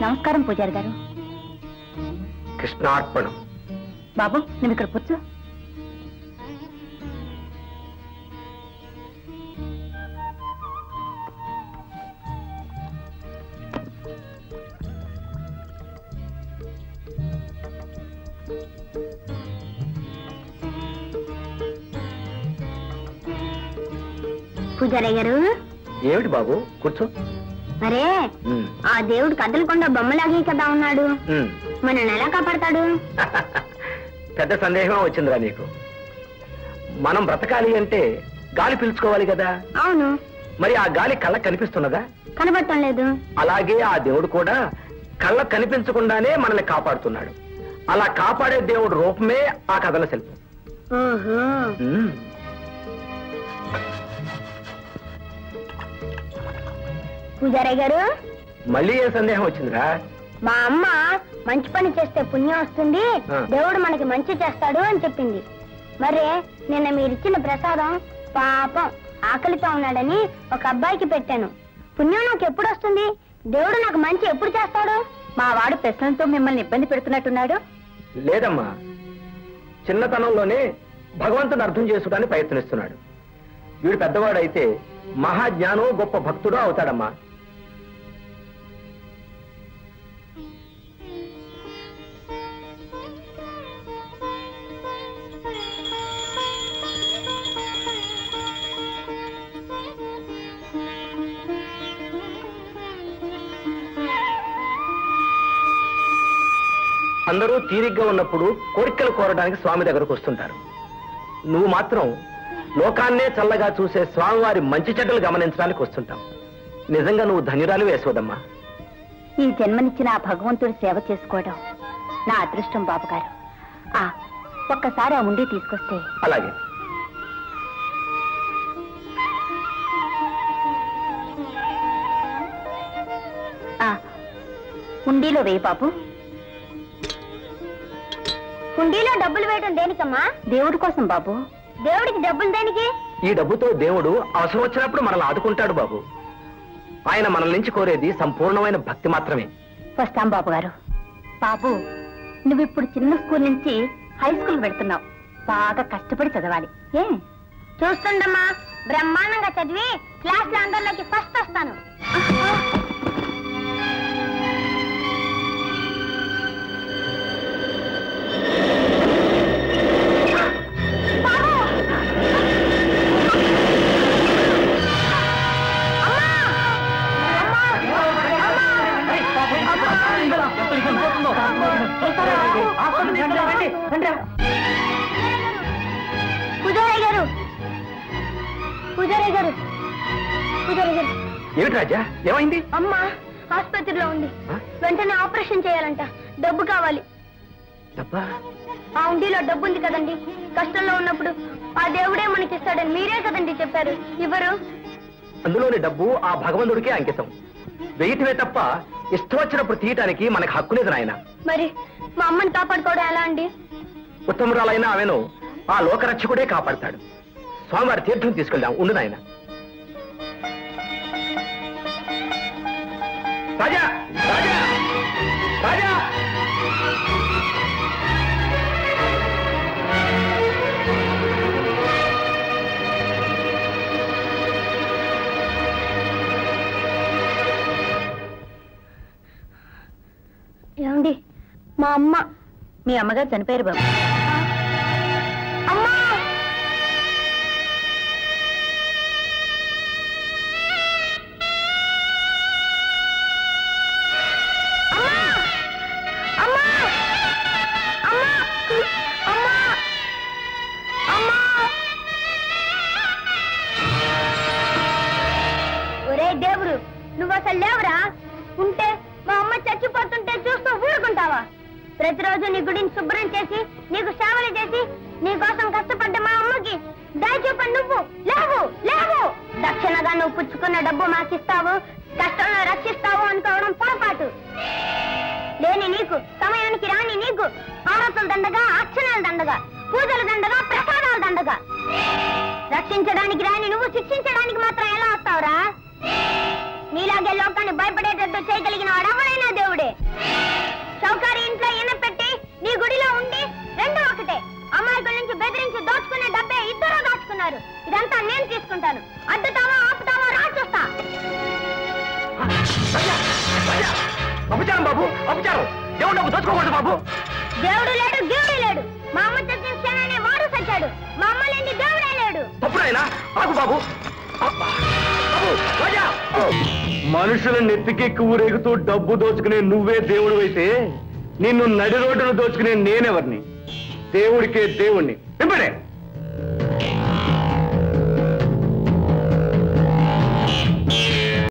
నమస్కారం పూజారి గారు. కృష్ణార్పణం. బాబు నువ్వు ఇక్కడ కూర్చో. పూజారి గారు. ఏమిటి బాబు కూర్చో. మరే ఆ దేవుడు కదలకుండా బొమ్మలాగే కదా ఉన్నాడు, మనల్ని ఎలా కాపాడతాడు? పెద్ద సందేహం వచ్చిందిరా నీకు. మనం బ్రతకాలి అంటే గాలి పీల్చుకోవాలి కదా. అవును. మరి ఆ గాలి కళ్ళకు కనిపిస్తున్నదా? కనబడటం లేదు. అలాగే ఆ దేవుడు కూడా కళ్ళకు కనిపించకుండానే మనల్ని కాపాడుతున్నాడు. అలా కాపాడే దేవుడు రూపమే ఆ కథల శిల్పం. పూజారి గారు, మళ్ళీ ఏ సందేహం వచ్చిందిరా? మా అమ్మ మంచి పని చేస్తే పుణ్యం వస్తుంది, దేవుడు మనకి మంచి చేస్తాడు అని చెప్పింది. మరే నిన్న మీరిచ్చిన ప్రసాదం పాపం ఆకలితో ఉన్నాడని ఒక అబ్బాయికి పెట్టాను. పుణ్యం నాకు ఎప్పుడు వస్తుంది? దేవుడు నాకు మంచి ఎప్పుడు చేస్తాడు? మా వాడు ప్రశ్నలతో మిమ్మల్ని ఇబ్బంది పెడుతున్నట్టున్నాడు. లేదమ్మా, చిన్నతనంలోనే భగవంతుని అర్థం చేసుకోవడానికి ప్రయత్నిస్తున్నాడు. వీడు పెద్దవాడైతే మహాజ్ఞానం గొప్ప భక్తుడు అవుతాడమ్మా. అందరూ తీరిగ్గా ఉన్నప్పుడు కోరికలు కోరడానికి స్వామి దగ్గరకు వస్తుంటారు. నువ్వు మాత్రం లోకాన్నే చల్లగా చూసే స్వామివారి మంచి చెడ్డలు గమనించడానికి వస్తుంటావు. నిజంగా నువ్వు ధన్యురాలు యశోదమ్మా. ఈ జన్మనిచ్చిన ఆ భగవంతుడి సేవ చేసుకోవడం నా అదృష్టం బాబుగారు. ఒక్కసారి ఆ ఉండి తీసుకొస్తే. అలాగే. ఉండిలో వేయి బాబు. హుండీలో డబ్బులు వేయడం దేనికమ్మా? దేవుడి కోసం బాబు. దేవుడికి డబ్బులు దేనికి? ఈ డబ్బుతో దేవుడు అవసరం వచ్చినప్పుడు మనల్ని ఆదుకుంటాడు బాబు. ఆయన మనల్ నుంచి కోరేది సంపూర్ణమైన భక్తి మాత్రమే. వస్తాం బాబు గారు. బాబు, నువ్వు ఇప్పుడు చిన్న స్కూల్ నుంచి హై స్కూల్ వెళ్తున్నావు. బాగా కష్టపడి చదవాలి. చూస్తుండమ్మా, బ్రహ్మాండంగా చదివి క్లాస్ లో అందరిలోకి ఫస్ట్ వస్తాను. పూజారి గారు, పూజారి గారు, పూజారి గారు. ఏమిటి రాజా, ఏమైంది? అమ్మ ఆసుపత్రిలో ఉంది, వెంటనే ఆపరేషన్ చేయాలంట. డబ్బు కావాలి. ఆ ఉండిలో డబ్బు ఉంది కదండి, కష్టంలో ఉన్నప్పుడు ఆ దేవుడే మనకిస్తాడని మీరే కదండి చెప్పారు. ఇవ్వరు? అందులోని డబ్బు ఆ భగవంతుడికే అంకితం. వెయ్యటమే తప్ప ఇష్టం వచ్చినప్పుడు తీయటానికి మనకు హక్కు లేదు నాయన. మరి మా అమ్మని కాపాడుకోవడం ఎలా అండి? ఉత్తమరాలైన ఆమెను ఆ లోకరక్షకుడే కాపాడతాడు. స్వామివారి తీర్థం తీసుకెళ్దాం. ఉండు నాయన. రాజా, రాజా, రాజా. ఏమండి, మా అమ్మ. మీ అమ్మగారు చనిపోయారు బాబు. అమ్మా, ఒరే దేవుడు, నువ్వు అసలు లేవురా. ఉంటే మా అమ్మ చచ్చిపోతుంటే చూస్తూ ఊరుకుంటావా? ప్రతిరోజు నీ గుడిని శుభ్రం చేసి నీకు సేవలు చేసి నీకోసం కష్టపడ్డ మా అమ్మకి దయచూపని నువ్వు లేవు లేవు. దక్షిణగా నువ్వు పుచ్చుకున్న డబ్బు మాకిస్తావు, కష్టంలో రక్షిస్తావు అనుకోవడం పొరపాటు. లేని నీకు, సమయానికి రాని నీకు ఆరతుల దండగా, అక్షరాల దండగా, పూజల దండగా, ప్రసాదాల దండగా. రక్షించడానికి రాని నువ్వు శిక్షించడానికి మాత్రం ఎలా వస్తావురా? మీలాగే లోకాన్ని భయపడేటట్టు చేయగలిగిన వాడెవరైనా దేవుడే. సౌకర్య ఇంట్లో ఈయన పెట్టి నీ గుడిలో ఉండి రెండో ఒకటే. అమాయకుల నుంచి బెదిరించి దోచుకునే డబ్బే ఇద్దరు దాచుకున్నారు. ఇదంతా నేను తీసుకుంటాను. అడ్డుతావా ఆపుతావా రా చూస్తా. అపచారం బాబు, అపచారం. దేవుడు డబ్బు దోచుకోకూడదు బాబు. దేవుడు లేడు, దేవుడు లేడు. మా అమ్మ చచ్చిన క్షణాన్ని వాడు చచ్చాడు. మా అమ్మ లేని దేవుడే లేడు. తప్పుడైనా ఆగు బాబు. మనుషుల నెత్తికెక్కి ఊరేగుతూ డబ్బు దోచుకునే నువ్వే దేవుడు అయితే నిన్ను నడి రోడ్డును దోచుకునే నేనెవరిని? దేవుడికే దేవుణ్ణి. వింపడే